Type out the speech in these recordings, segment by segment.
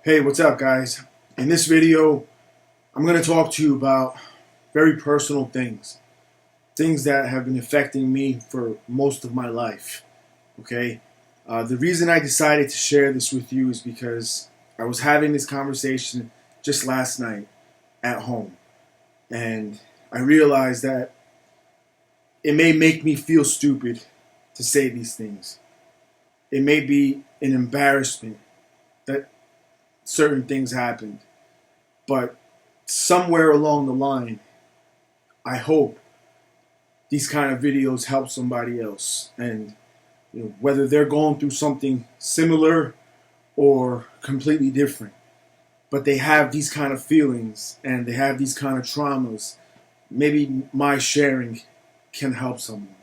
Hey, what's up, guys? In this video, I'm going to talk to you about very personal things. Things that have been affecting me for most of my life. Okay? The reason I decided to share this with you is because I was having this conversation just last night at home. And I realized that it may make me feel stupid to say these things. It may be an embarrassment that certain things happened. But somewhere along the line, I hope these kind of videos help somebody else. And whether they're going through something similar or completely different, but they have these kind of feelings and they have these kind of traumas, maybe my sharing can help someone.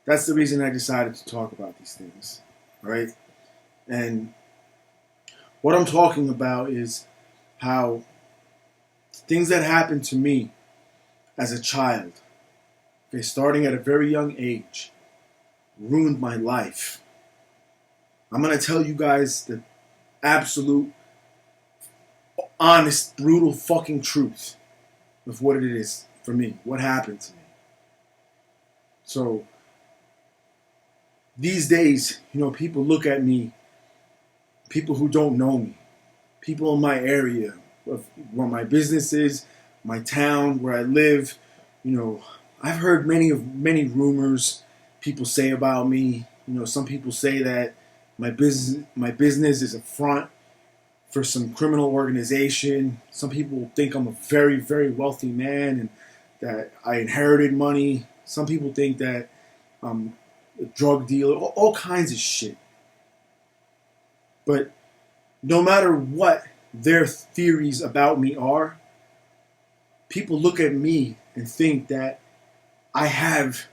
That's the reason I decided to talk about these things, right? And what I'm talking about is how things that happened to me as a child, okay, starting at a very young age, ruined my life. I'm going to tell you guys the absolute, honest, brutal fucking truth of what it is for me, what happened to me. So, these days, people look at me, people who don't know me, people in my area, of where my business is, my town, where I live. I've heard many rumors people say about me. Some people say that my business is a front for some criminal organization. Some people think I'm a very, very wealthy man and that I inherited money. Some people think that I'm a drug dealer, all kinds of shit. But no matter what their theories about me are, people look at me and think that I have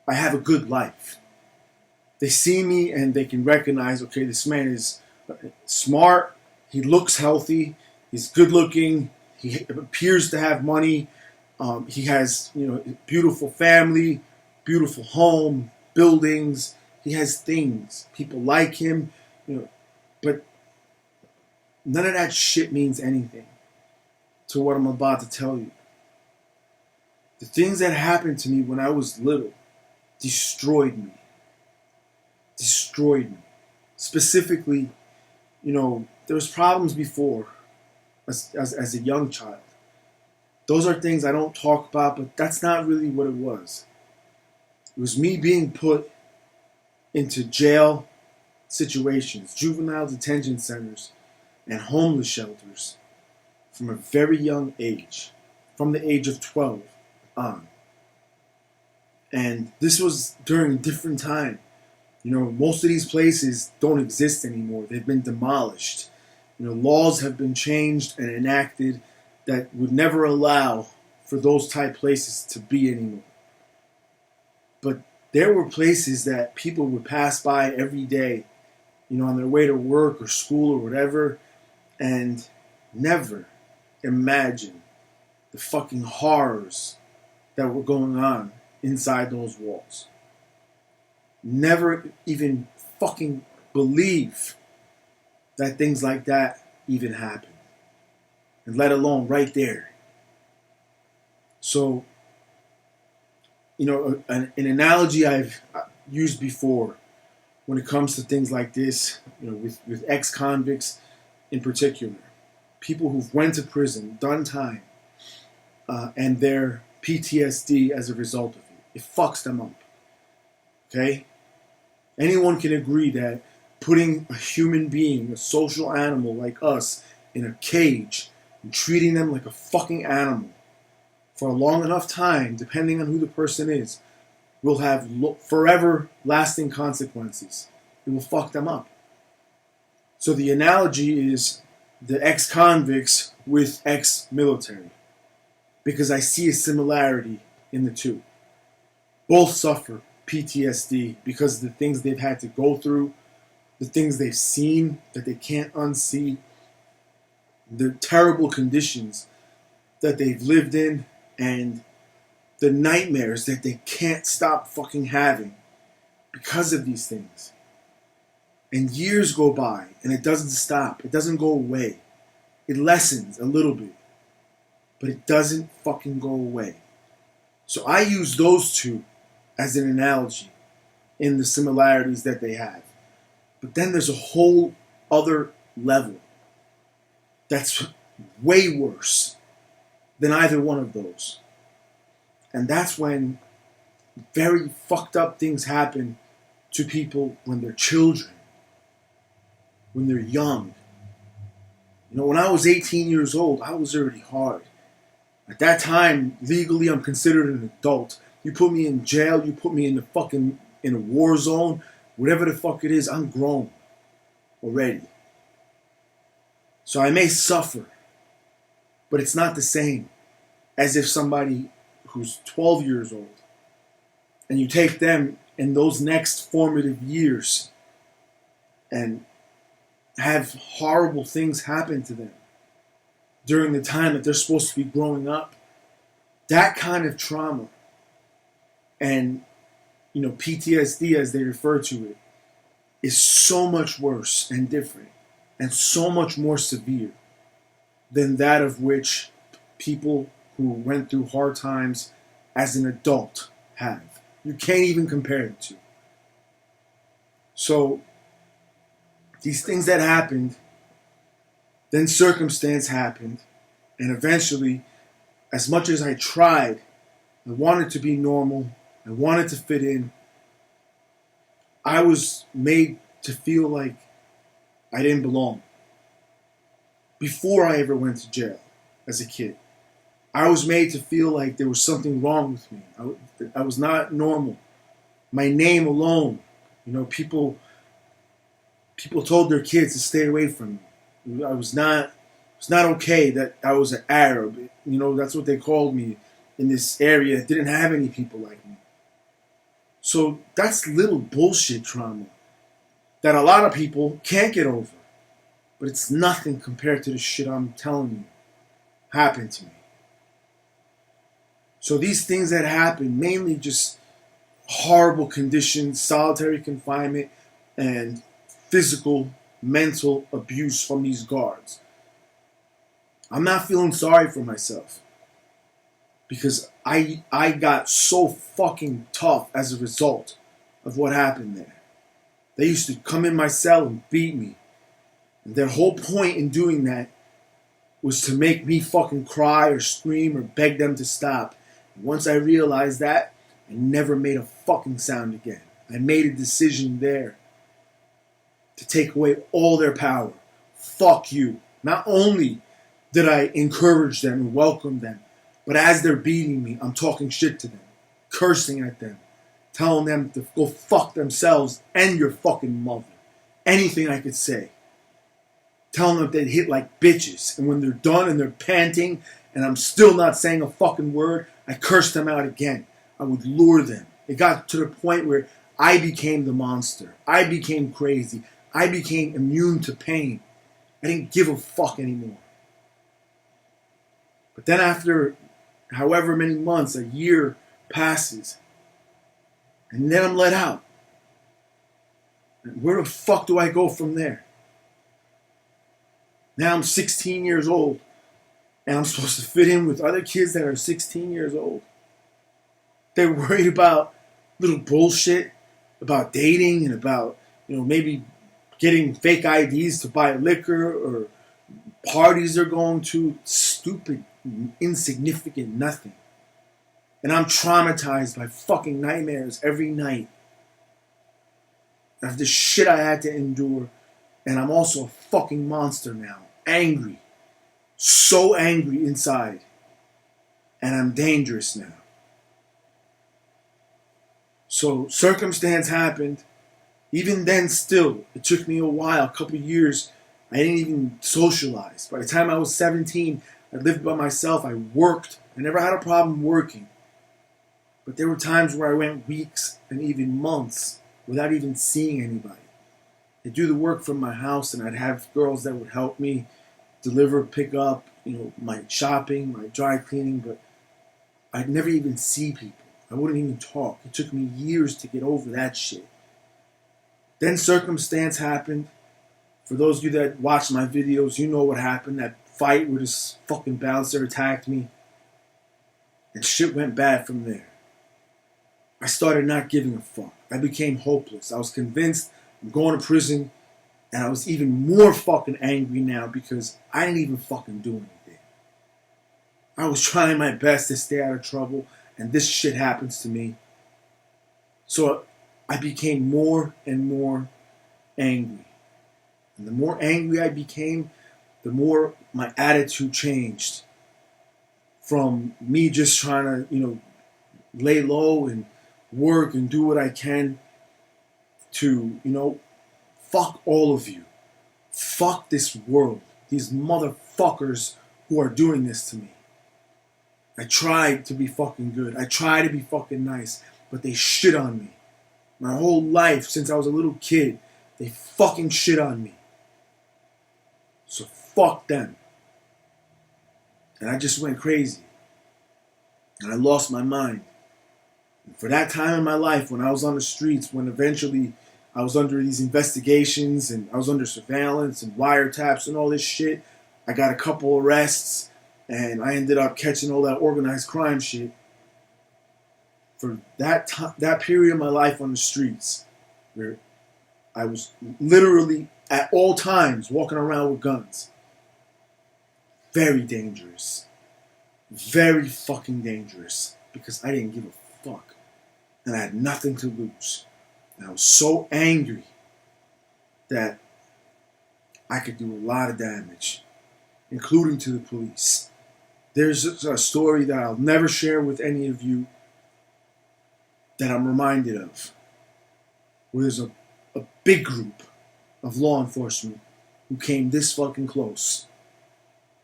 a good life. They see me and they can recognize, okay, this man is smart, he looks healthy, he's good looking, he appears to have money, he has a beautiful family, beautiful home, buildings, he has things. People like him, but none of that shit means anything to what I'm about to tell you. The things that happened to me when I was little destroyed me. Destroyed me. Specifically, there was problems before as a young child. Those are things I don't talk about, but that's not really what it was. It was me being put into jail situations, juvenile detention centers, and homeless shelters from a very young age, from the age of 12 on. And this was during a different time. Most of these places don't exist anymore. They've been demolished. Laws have been changed and enacted that would never allow for those type places to be anymore. But there were places that people would pass by every day, on their way to work or school or whatever, and never imagine the fucking horrors that were going on inside those walls. Never even fucking believe that things like that even happen. And let alone right there. So, an analogy I've used before when it comes to things like this, with ex-convicts in particular, people who've went to prison, done time, and their PTSD as a result of it. It fucks them up. Okay? Anyone can agree that putting a human being, a social animal like us, in a cage and treating them like a fucking animal for a long enough time, depending on who the person is, will have forever lasting consequences. It will fuck them up. So the analogy is the ex-convicts with ex-military, because I see a similarity in the two. Both suffer PTSD because of the things they've had to go through, the things they've seen that they can't unsee, the terrible conditions that they've lived in, and the nightmares that they can't stop fucking having because of these things. And years go by, and it doesn't stop. It doesn't go away. It lessens a little bit, but it doesn't fucking go away. So I use those two as an analogy in the similarities that they have. But then there's a whole other level that's way worse than either one of those. And that's when very fucked up things happen to people when they're children, when they're young. You know, when I was 18 years old, I was already hard. At that time, legally, I'm considered an adult. You put me in jail, you put me in in a war zone, whatever the fuck it is, I'm grown already. So I may suffer, but it's not the same as if somebody who's 12 years old and you take them in those next formative years and have horrible things happen to them during the time that they're supposed to be growing up. That kind of trauma and, you know, PTSD as they refer to it is so much worse and different and so much more severe than that of which people who went through hard times as an adult have. You can't even compare the two. So these things that happened, then circumstance happened, and eventually, as much as I tried, I wanted to be normal, I wanted to fit in, I was made to feel like I didn't belong. Before I ever went to jail as a kid, I was made to feel like there was something wrong with me. I was not normal. My name alone, you know, people told their kids to stay away from me. It's not okay that I was an Arab. You know, that's what they called me in this area. It didn't have any people like me. So that's little bullshit trauma that a lot of people can't get over. But it's nothing compared to the shit I'm telling you happened to me. So these things that happen, mainly just horrible conditions, solitary confinement, and physical, mental abuse from these guards. I'm not feeling sorry for myself because I got so fucking tough as a result of what happened there. They used to come in my cell and beat me. And their whole point in doing that was to make me fucking cry or scream or beg them to stop. And once I realized that, I never made a fucking sound again. I made a decision there to take away all their power. Fuck you. Not only did I encourage them and welcome them, but as they're beating me, I'm talking shit to them, cursing at them, telling them to go fuck themselves and your fucking mother. Anything I could say. Telling them they'd hit like bitches. And when they're done and they're panting and I'm still not saying a fucking word, I curse them out again. I would lure them. It got to the point where I became the monster. I became crazy. I became immune to pain. I didn't give a fuck anymore. But then after however many months, a year passes, and then I'm let out. And where the fuck do I go from there? Now I'm 16 years old, and I'm supposed to fit in with other kids that are 16 years old. They're worried about little bullshit, about dating, and about, you know, maybe getting fake IDs to buy liquor, or parties they're going to. Stupid, insignificant nothing. And I'm traumatized by fucking nightmares every night of the shit I had to endure. And I'm also a fucking monster now. Angry. So angry inside. And I'm dangerous now. So circumstance happened. Even then still, it took me a while, a couple years. I didn't even socialize. By the time I was 17, I lived by myself. I worked. I never had a problem working. But there were times where I went weeks and even months without even seeing anybody. I'd do the work from my house, and I'd have girls that would help me deliver, pick up, you know, my shopping, my dry cleaning, but I'd never even see people. I wouldn't even talk. It took me years to get over that shit. Then circumstance happened. For those of you that watch my videos, you know what happened. That fight where this fucking bouncer attacked me. And shit went bad from there. I started not giving a fuck. I became hopeless. I was convinced I'm going to prison. And I was even more fucking angry now because I didn't even fucking do anything. I was trying my best to stay out of trouble. And this shit happens to me. So I became more and more angry. And the more angry I became, the more my attitude changed. From me just trying to, lay low and work and do what I can to, fuck all of you. Fuck this world. These motherfuckers who are doing this to me. I tried to be fucking good. I tried to be fucking nice. But they shit on me. My whole life, since I was a little kid, they fucking shit on me. So fuck them. And I just went crazy. And I lost my mind. And for that time in my life, when I was on the streets, when eventually I was under these investigations and I was under surveillance and wiretaps and all this shit, I got a couple arrests and I ended up catching all that organized crime shit. For that period of my life on the streets, where I was literally at all times walking around with guns. Very dangerous. Very fucking dangerous. Because I didn't give a fuck. And I had nothing to lose. And I was so angry that I could do a lot of damage, including to the police. There's a story that I'll never share with any of you that I'm reminded of. Where there's a big group of law enforcement who came this fucking close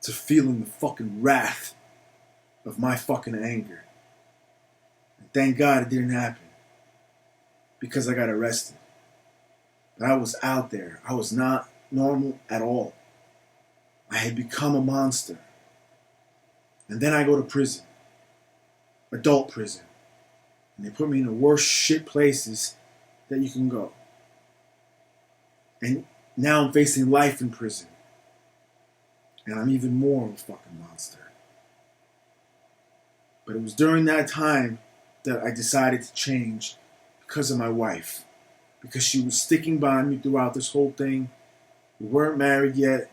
to feeling the fucking wrath of my fucking anger. And thank God it didn't happen. Because I got arrested. But I was out there. I was not normal at all. I had become a monster. And then I go to prison. Adult prison. And they put me in the worst shit places that you can go. And now I'm facing life in prison. And I'm even more of a fucking monster. But it was during that time that I decided to change because of my wife. Because she was sticking by me throughout this whole thing. We weren't married yet.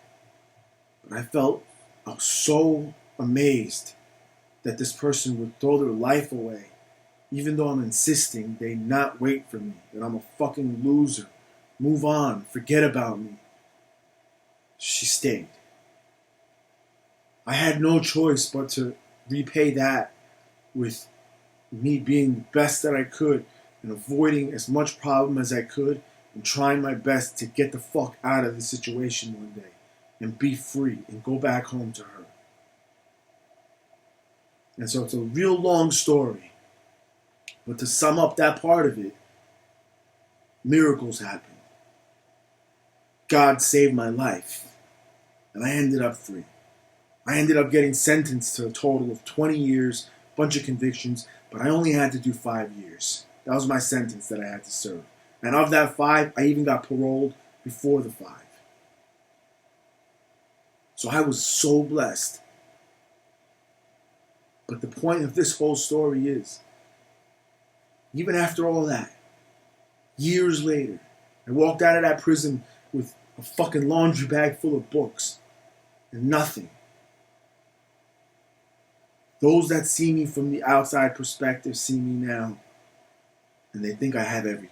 But I was so amazed that this person would throw their life away. Even though I'm insisting they not wait for me. That I'm a fucking loser. Move on. Forget about me. She stayed. I had no choice but to repay that with me being the best that I could and avoiding as much problem as I could and trying my best to get the fuck out of the situation one day and be free and go back home to her. And so it's a real long story. But to sum up that part of it, miracles happened. God saved my life. And I ended up free. I ended up getting sentenced to a total of 20 years, bunch of convictions, but I only had to do 5 years. That was my sentence that I had to serve. And of that 5, I even got paroled before the 5. So I was so blessed. But the point of this whole story is, even after all that, years later, I walked out of that prison with a fucking laundry bag full of books and nothing. Those that see me from the outside perspective see me now, and they think I have everything.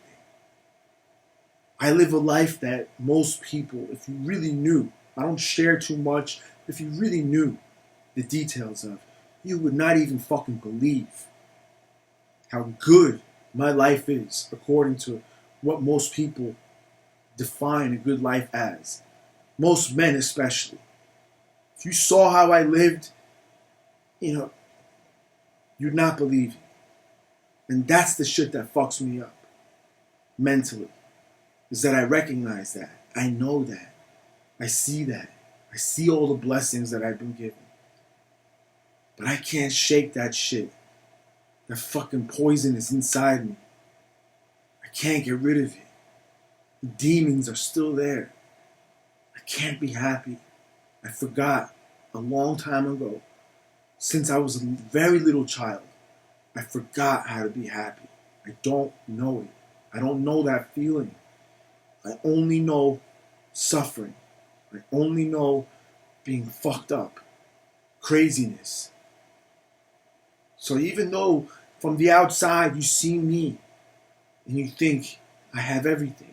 I live a life that most people, if you really knew, I don't share too much, if you really knew the details of, you would not even fucking believe how good my life is according to what most people define a good life as. Most men especially. If you saw how I lived, you'd not believe it. And that's the shit that fucks me up mentally. Is that I recognize that. I know that. I see that. I see all the blessings that I've been given. But I can't shake that shit. That fucking poison is inside me. I can't get rid of it. The demons are still there. I can't be happy. I forgot a long time ago, since I was a very little child, I forgot how to be happy. I don't know it. I don't know that feeling. I only know suffering. I only know being fucked up. Craziness. So even though from the outside you see me and you think I have everything,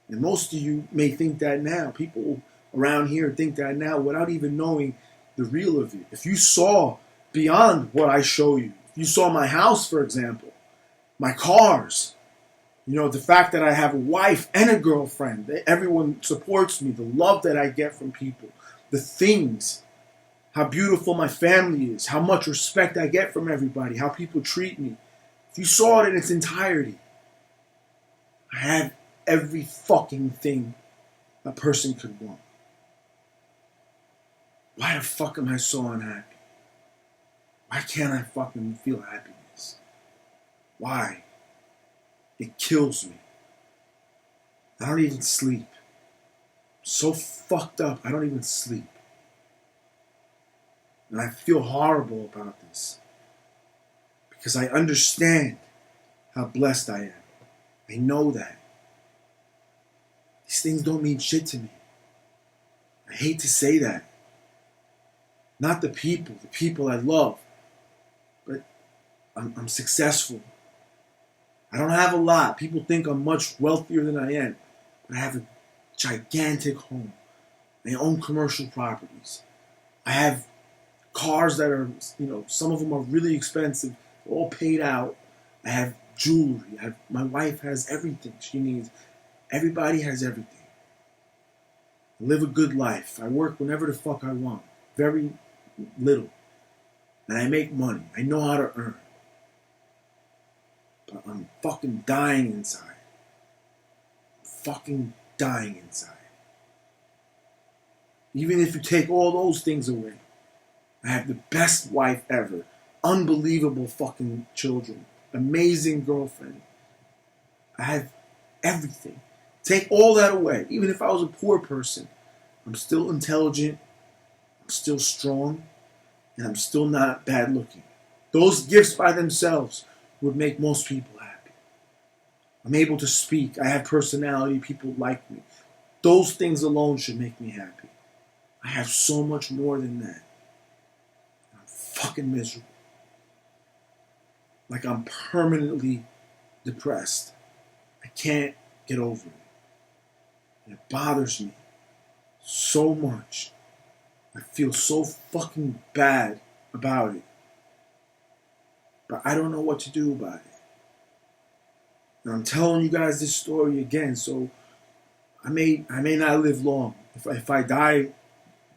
and most of you may think that now, people around here think that now without even knowing the real of it. If you saw beyond what I show you, if you saw my house, for example, my cars, the fact that I have a wife and a girlfriend, that everyone supports me, the love that I get from people, the things, how beautiful my family is, how much respect I get from everybody, how people treat me. If you saw it in its entirety, I have every fucking thing a person could want. Why the fuck am I so unhappy? Why can't I fucking feel happiness? Why? It kills me. I don't even sleep. I'm so fucked up, I don't even sleep. And I feel horrible about this. Because I understand how blessed I am. I know that. These things don't mean shit to me. I hate to say that. Not the people I love. But I'm successful. I don't have a lot. People think I'm much wealthier than I am. But I have a gigantic home. I own commercial properties. I have cars that are, some of them are really expensive. They're all paid out. I have jewelry. My wife has everything she needs. Everybody has everything. I live a good life. I work whenever the fuck I want. Very little. And I make money. I know how to earn. But I'm fucking dying inside. I'm fucking dying inside. Even if you take all those things away, I have the best wife ever. Unbelievable fucking children. Amazing girlfriend. I have everything. Take all that away. Even if I was a poor person, I'm still intelligent. I'm still strong. And I'm still not bad looking. Those gifts by themselves would make most people happy. I'm able to speak. I have personality. People like me. Those things alone should make me happy. I have so much more than that. I'm fucking miserable. Like I'm permanently depressed. I can't get over it. And it bothers me so much. I feel so fucking bad about it. But I don't know what to do about it. And I'm telling you guys this story again, so I may not live long. If I die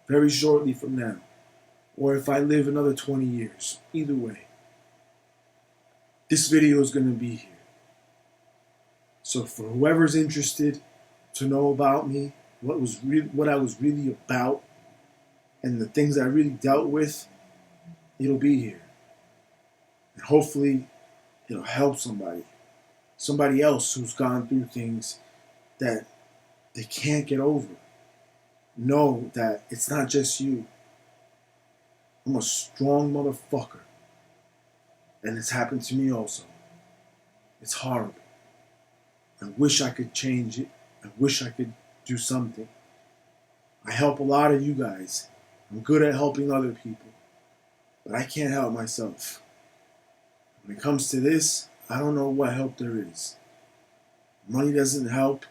very shortly from now, or if I live another 20 years, either way, this video is going to be here. So for whoever's interested to know about me, what I was really about, and the things I really dealt with, it'll be here. And hopefully it'll help somebody else who's gone through things that they can't get over. Know that it's not just you. I'm a strong motherfucker. And it's happened to me also. It's horrible. I wish I could change it. I wish I could do something. I help a lot of you guys. I'm good at helping other people. But I can't help myself. When it comes to this, I don't know what help there is. Money doesn't help.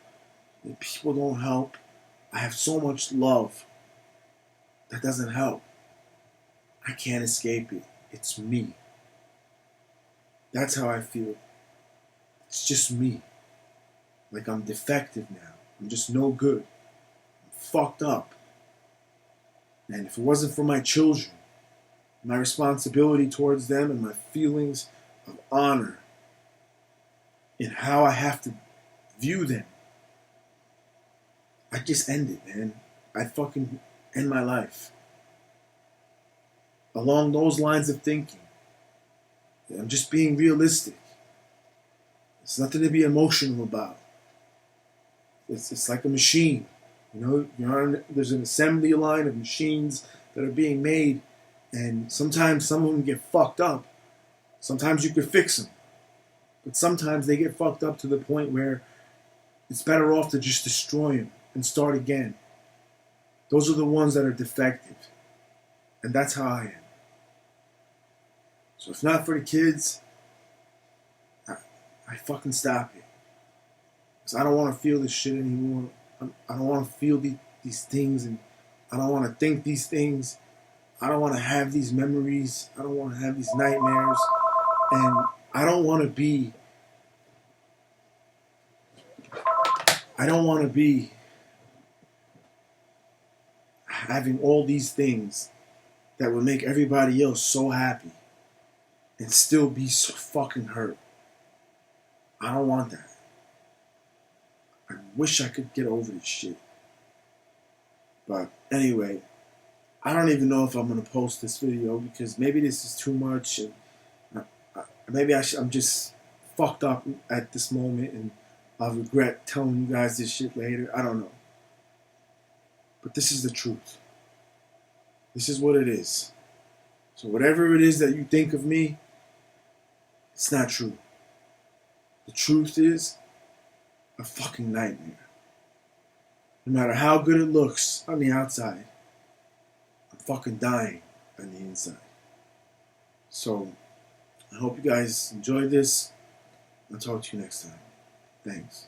People don't help. I have so much love. That doesn't help. I can't escape it. It's me. That's how I feel. It's just me. Like I'm defective now. I'm just no good. I'm fucked up. And if it wasn't for my children, my responsibility towards them and my feelings of honor in how I have to view them, I just end it, man. I fucking end my life. Along those lines of thinking. I'm just being realistic. There's nothing to be emotional about. It's like a machine. You know, there's an assembly line of machines that are being made, and sometimes some of them get fucked up. Sometimes you could fix them, but sometimes they get fucked up to the point where it's better off to just destroy them and start again. Those are the ones that are defective, and that's how I am. So if not for the kids, I fucking stop it. Because I don't want to feel this shit anymore. I don't want to feel these things, and I don't want to think these things. I don't want to have these memories. I don't want to have these nightmares. And I don't want to be having all these things that would make everybody else so happy and still be so fucking hurt. I don't want that. I wish I could get over this shit. But anyway, I don't even know if I'm going to post this video because maybe this is too much. And maybe I'm just fucked up at this moment and I'll regret telling you guys this shit later. I don't know. But this is the truth. This is what it is. So whatever it is that you think of me, it's not true. The truth is a fucking nightmare. No matter how good it looks on the outside, I'm fucking dying on the inside. So I hope you guys enjoyed this. I'll talk to you next time. Thanks.